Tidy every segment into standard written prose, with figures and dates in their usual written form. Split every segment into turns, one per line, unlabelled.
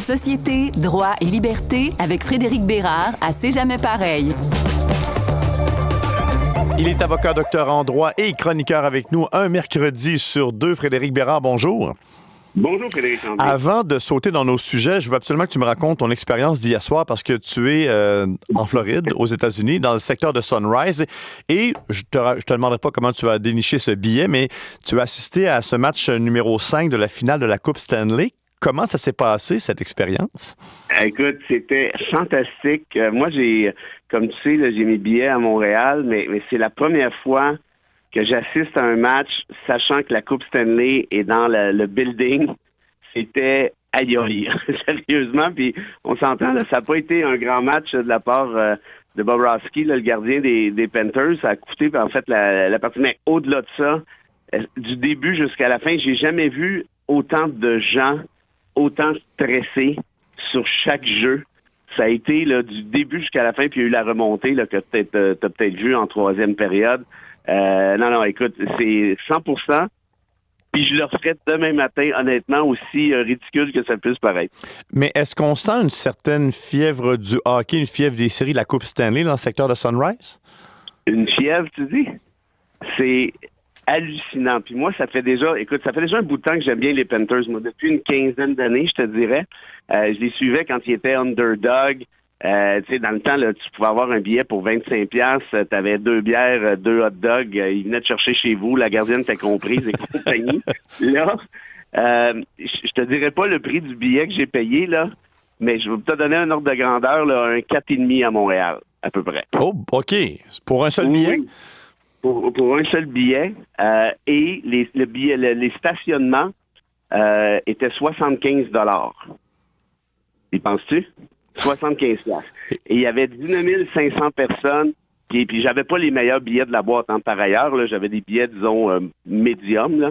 Société, droit et liberté avec Frédéric Bérard à C'est jamais pareil.
Il est avocat, docteur en droit et chroniqueur avec nous un mercredi sur deux. Frédéric Bérard, bonjour.
Bonjour Frédéric André.
Avant de sauter dans nos sujets, je veux absolument que tu me racontes ton expérience d'hier soir parce que tu es en Floride, aux États-Unis, dans le secteur de Sunrise. Et je te demanderai pas comment tu as déniché ce billet, mais tu as assisté à ce match numéro 5 de la finale de la Coupe Stanley. Comment ça s'est passé, cette expérience?
Écoute, c'était fantastique. Moi, comme tu sais, là, j'ai mes billets à Montréal, mais c'est la première fois que j'assiste à un match, sachant que la Coupe Stanley est dans le building. C'était aïe. Sérieusement, puis on s'entend, là, ça n'a pas été un grand match de la part de Bobrovsky, là, le gardien des Panthers. Ça a coûté, en fait, la partie. Mais au-delà de ça, du début jusqu'à la fin, j'ai jamais vu autant de gens autant stressés sur chaque jeu. Ça a été là, du début jusqu'à la fin, puis il y a eu la remontée là, que t'as peut-être vu en troisième période. Non, écoute, c'est 100%. Puis je le referais demain matin, honnêtement, aussi ridicule que ça puisse paraître.
Mais est-ce qu'on sent une certaine fièvre du hockey, une fièvre des séries de la Coupe Stanley dans le secteur de Sunrise?
Une fièvre, tu dis? C'est hallucinant. Puis moi, ça fait déjà un bout de temps que j'aime bien les Panthers. Moi, depuis une quinzaine d'années, je te dirais. Je les suivais quand ils étaient underdog. Tu sais, dans le temps, là, tu pouvais avoir un billet pour 25$. T'avais 2 bières, 2 hot dogs. Ils venaient te chercher chez vous. La gardienne t'a comprise et compagnie. Là, je te dirais pas le prix du billet que j'ai payé, là, mais je vais te donner un ordre de grandeur, là, un 4,5 à Montréal, à peu près.
Oh, OK. Pour un seul billet?
Oui. Pour un seul billet. Et les stationnements étaient 75$. Y penses-tu? 75$. Et il y avait 19 500 personnes. Puis j'avais pas les meilleurs billets de la boîte. Hein. Par ailleurs, là, j'avais des billets, disons, médium. Là.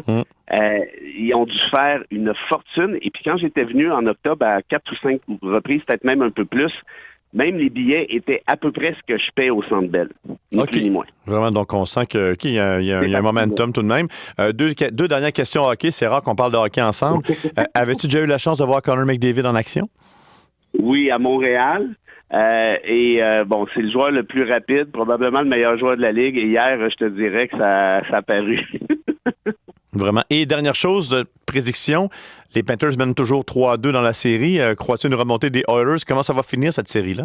Ils ont dû faire une fortune. Et puis quand j'étais venu en octobre à 4 ou 5 reprises, peut-être même un peu plus, même les billets étaient à peu près ce que je paie au Centre Bell. Ni plus ni moins.
Vraiment, donc on sent qu'il y a un momentum tout de même. Deux dernières questions hockey. C'est rare qu'on parle de hockey ensemble. Avais-tu déjà eu la chance de voir Connor McDavid en action?
Oui, à Montréal. Bon, c'est le joueur le plus rapide, probablement le meilleur joueur de la Ligue. Et hier, je te dirais que ça a paru.
Vraiment. Et dernière chose, de prédiction, les Panthers mènent toujours 3-2 dans la série. Crois-tu une remontée des Oilers? Comment ça va finir, cette série-là?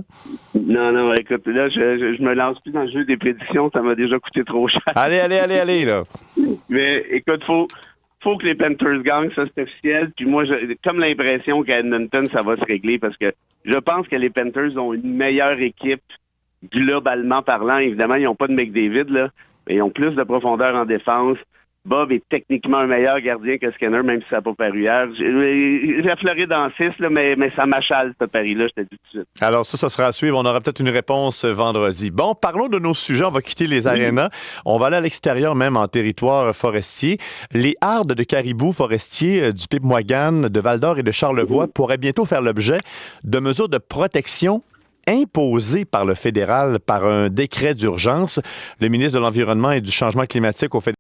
Non, écoute, là, je me lance plus dans le jeu des prédictions. Ça m'a déjà coûté trop cher.
Allez, là.
Mais écoute, faut que les Panthers gagnent, ça c'est officiel. Puis moi, j'ai comme l'impression qu'à Edmonton, ça va se régler parce que je pense que les Panthers ont une meilleure équipe globalement parlant. Évidemment, ils n'ont pas de McDavid, là, mais ils ont plus de profondeur en défense. Bob est techniquement un meilleur gardien que Skinner, même si ça n'a pas paru hier. J'ai la Floride en 6, là, mais ça m'achale, ce pari-là, je te dis tout de suite.
Alors ça sera à suivre. On aura peut-être une réponse vendredi. Bon, parlons de nos sujets. On va quitter les arénas. On va aller à l'extérieur, même en territoire forestier. Les hardes de caribous forestiers du Pipmoagan, de Val-d'Or et de Charlevoix pourraient bientôt faire l'objet de mesures de protection imposées par le fédéral par un décret d'urgence. Le ministre de l'Environnement et du Changement climatique au fédéral,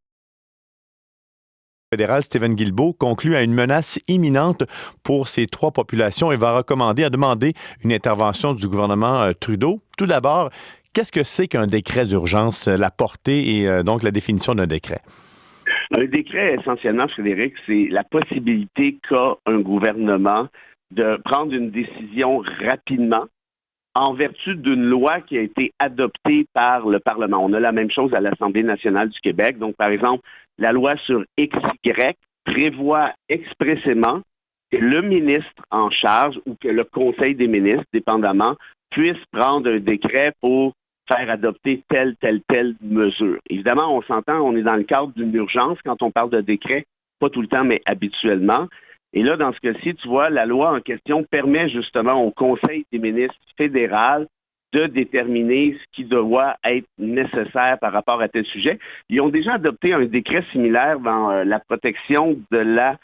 Stephen Guilbeault, conclut à une menace imminente pour ces trois populations et va demander une intervention du gouvernement Trudeau. Tout d'abord, qu'est-ce que c'est qu'un décret d'urgence, la portée et donc la définition d'un décret?
Un décret, essentiellement, Frédéric, c'est la possibilité qu'a un gouvernement de prendre une décision rapidement en vertu d'une loi qui a été adoptée par le Parlement. On a la même chose à l'Assemblée nationale du Québec. Donc, par exemple, la loi sur XY prévoit expressément que le ministre en charge ou que le Conseil des ministres, dépendamment, puisse prendre un décret pour faire adopter telle mesure. Évidemment, on s'entend, on est dans le cadre d'une urgence quand on parle de décret, pas tout le temps, mais habituellement. Et là, dans ce cas-ci, tu vois, la loi en question permet justement au Conseil des ministres fédéral de déterminer ce qui doit être nécessaire par rapport à tel sujet. Ils ont déjà adopté un décret similaire dans la protection de la,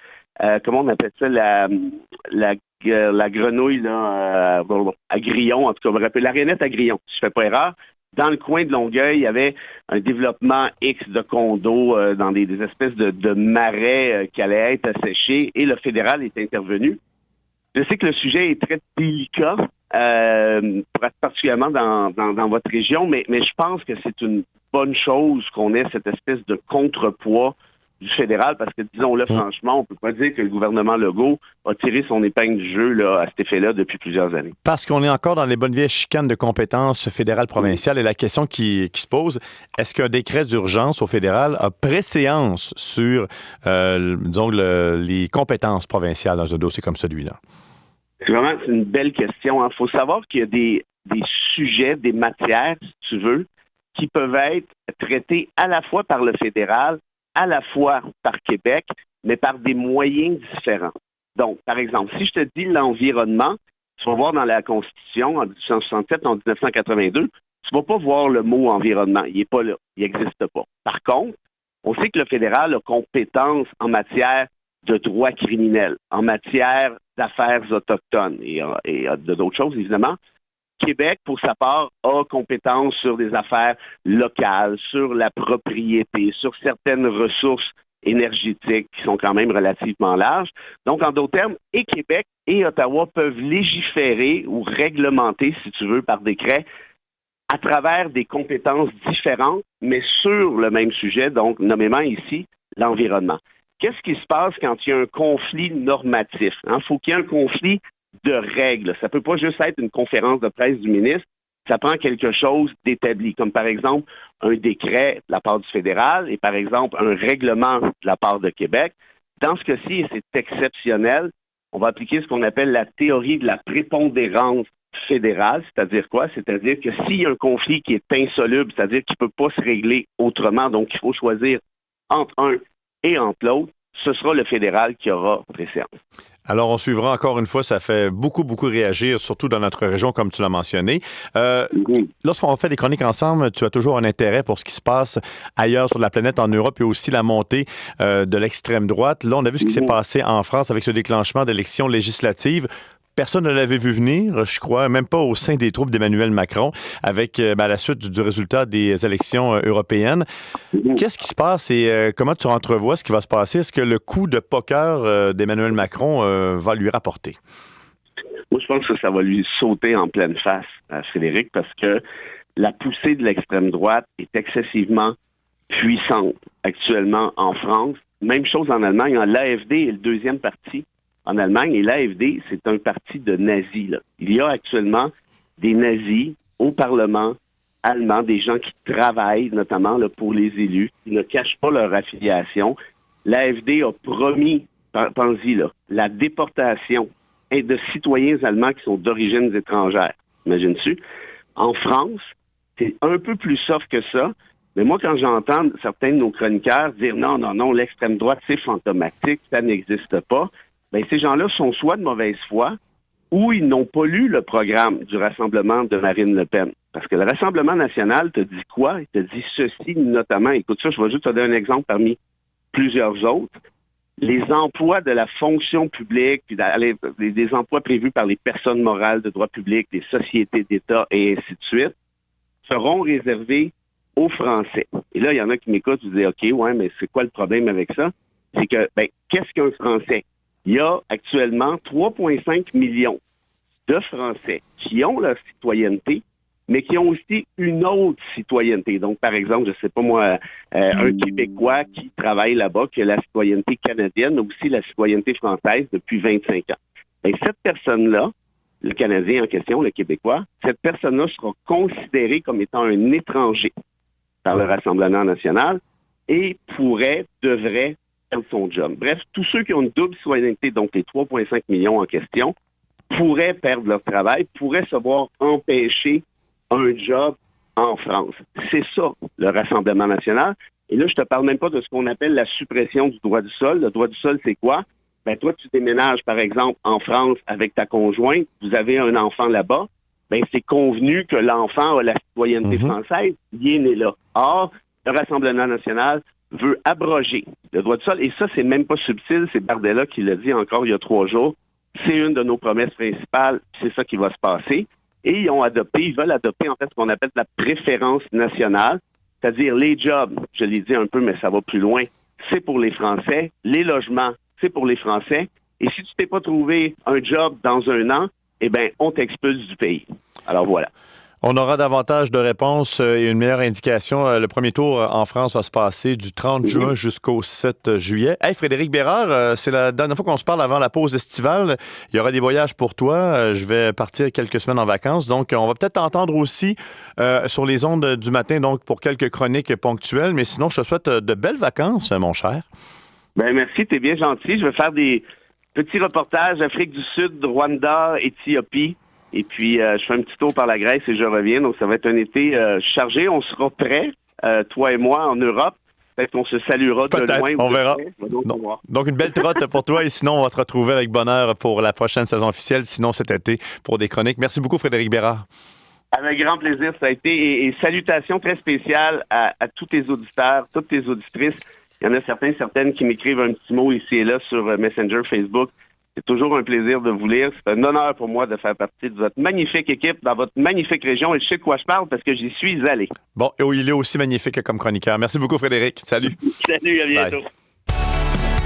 comment on appelle ça, la grenouille là, à grillon, en tout cas, on me rappelle, la rainette à grillon, si je fais pas erreur. Dans le coin de Longueuil, il y avait un développement X de condos dans des espèces de marais qui allaient être asséchés et le fédéral est intervenu. Je sais que le sujet est très délicat, particulièrement dans votre région, mais je pense que c'est une bonne chose qu'on ait cette espèce de contrepoids du fédéral, parce que, disons-le franchement, on peut pas dire que le gouvernement Legault a tiré son épingle du jeu là, à cet effet-là depuis plusieurs années.
Parce qu'on est encore dans les bonnes vieilles chicanes de compétences fédérales provinciales et la question qui se pose, est-ce qu'un décret d'urgence au fédéral a préséance sur, disons, les compétences provinciales dans un dossier comme celui-là?
C'est vraiment une belle question. Il faut savoir qu'il y a des sujets, des matières, si tu veux, qui peuvent être traités à la fois par le fédéral, à la fois par Québec, mais par des moyens différents. Donc, par exemple, si je te dis l'environnement, tu vas voir dans la Constitution en 1867, en 1982, tu ne vas pas voir le mot environnement. Il n'est pas là. Il n'existe pas. Par contre, on sait que le fédéral a compétence en matière de droit criminel, en matière d'affaires autochtones et d'autres choses, évidemment. Québec, pour sa part, a compétence sur des affaires locales, sur la propriété, sur certaines ressources énergétiques qui sont quand même relativement larges. Donc, en d'autres termes, et Québec et Ottawa peuvent légiférer ou réglementer, si tu veux, par décret, à travers des compétences différentes, mais sur le même sujet, donc nommément ici, l'environnement. Qu'est-ce qui se passe quand il y a un conflit normatif? Il faut qu'il y ait un conflit de règles. Ça ne peut pas juste être une conférence de presse du ministre. Ça prend quelque chose d'établi, comme par exemple un décret de la part du fédéral et par exemple un règlement de la part de Québec. Dans ce cas-ci, et c'est exceptionnel, on va appliquer ce qu'on appelle la théorie de la prépondérance fédérale, c'est-à-dire quoi? C'est-à-dire que s'il y a un conflit qui est insoluble, c'est-à-dire qu'il ne peut pas se régler autrement, donc il faut choisir entre un et entre l'autre, ce sera le fédéral qui aura préséance.
Alors, on suivra encore une fois, ça fait beaucoup réagir, surtout dans notre région, comme tu l'as mentionné. Lorsqu'on fait des chroniques ensemble, tu as toujours un intérêt pour ce qui se passe ailleurs sur la planète, en Europe, et aussi la montée de l'extrême droite. Là, on a vu ce qui s'est passé en France avec ce déclenchement d'élections législatives. Personne ne l'avait vu venir, je crois, même pas au sein des troupes d'Emmanuel Macron, avec à la suite du résultat des élections européennes. Qu'est-ce qui se passe et comment tu entrevois ce qui va se passer? Est-ce que le coup de poker d'Emmanuel Macron va lui rapporter?
Moi, je pense que ça va lui sauter en pleine face, Frédéric, parce que la poussée de l'extrême droite est excessivement puissante actuellement en France. Même chose en Allemagne. L'AfD est le deuxième parti en Allemagne, et l'AfD, c'est un parti de nazis. Là. Il y a actuellement des nazis au Parlement allemand, des gens qui travaillent notamment là, pour les élus, qui ne cachent pas leur affiliation. L'AfD a promis, pensez-y, là, la déportation de citoyens allemands qui sont d'origine étrangère. Imagine-tu? En France, c'est un peu plus soft que ça, mais moi, quand j'entends certains de nos chroniqueurs dire non, l'extrême droite, c'est fantomatique, ça n'existe pas, bien, ces gens-là sont soit de mauvaise foi ou ils n'ont pas lu le programme du Rassemblement de Marine Le Pen. Parce que le Rassemblement national te dit quoi? Il te dit ceci notamment. Écoute ça, je vais juste te donner un exemple parmi plusieurs autres. Les emplois de la fonction publique, puis des emplois prévus par les personnes morales de droit public, les sociétés d'État et ainsi de suite, seront réservés aux Français. Et là, il y en a qui m'écoutent, vous disent, OK, ouais, mais c'est quoi le problème avec ça? C'est que, qu'est-ce qu'un Français? Il y a actuellement 3,5 millions de Français qui ont leur citoyenneté, mais qui ont aussi une autre citoyenneté. Donc, par exemple, je ne sais pas moi, un Québécois qui travaille là-bas, qui a la citoyenneté canadienne, mais aussi la citoyenneté française depuis 25 ans. Et cette personne-là, le Canadien en question, le Québécois, cette personne-là sera considérée comme étant un étranger par le Rassemblement national et devrait perdre son job. Bref, tous ceux qui ont une double citoyenneté, donc les 3,5 millions en question, pourraient perdre leur travail, pourraient se voir empêcher un job en France. C'est ça, le Rassemblement national. Et là, je te parle même pas de ce qu'on appelle la suppression du droit du sol. Le droit du sol, c'est quoi? Toi, tu déménages, par exemple, en France avec ta conjointe, vous avez un enfant là-bas, c'est convenu que l'enfant a la citoyenneté française, il est né là. Or, le Rassemblement national veut abroger le droit du sol. Et ça, c'est même pas subtil. C'est Bardella qui l'a dit encore il y a 3 jours. C'est une de nos promesses principales. C'est ça qui va se passer. Et ils veulent adopter en fait ce qu'on appelle la préférence nationale, c'est-à-dire les jobs, je l'ai dit un peu, mais ça va plus loin, c'est pour les Français. Les logements, c'est pour les Français. Et si tu t'es pas trouvé un job dans un an, eh bien, on t'expulse du pays. Alors voilà.
On aura davantage de réponses et une meilleure indication. Le premier tour en France va se passer du 30 juin jusqu'au 7 juillet. Hey, Frédéric Bérard, c'est la dernière fois qu'on se parle avant la pause estivale. Il y aura des voyages pour toi. Je vais partir quelques semaines en vacances. Donc, on va peut-être t'entendre aussi sur les ondes du matin, donc pour quelques chroniques ponctuelles. Mais sinon, je te souhaite de belles vacances, mon cher.
Ben merci, t'es bien gentil. Je vais faire des petits reportages Afrique du Sud, Rwanda, Éthiopie. Et puis, je fais un petit tour par la Grèce et je reviens. Donc, ça va être un été chargé. On sera prêts, toi et moi, en Europe. Peut-être qu'on se saluera de loin.
On verra. Donc, une belle trotte pour toi. Et sinon, on va te retrouver avec bonheur pour la prochaine saison officielle. Sinon, cet été, pour des chroniques. Merci beaucoup, Frédéric Bérard.
Avec grand plaisir, ça a été. Et salutations très spéciales à tous tes auditeurs, toutes tes auditrices. Il y en a certaines qui m'écrivent un petit mot ici et là sur Messenger, Facebook. C'est toujours un plaisir de vous lire. C'est un honneur pour moi de faire partie de votre magnifique équipe dans votre magnifique région. Et je sais de quoi je parle parce que j'y suis allé.
Bon, et il est aussi magnifique comme chroniqueur. Merci beaucoup, Frédéric. Salut.
Salut, à bientôt. Bye.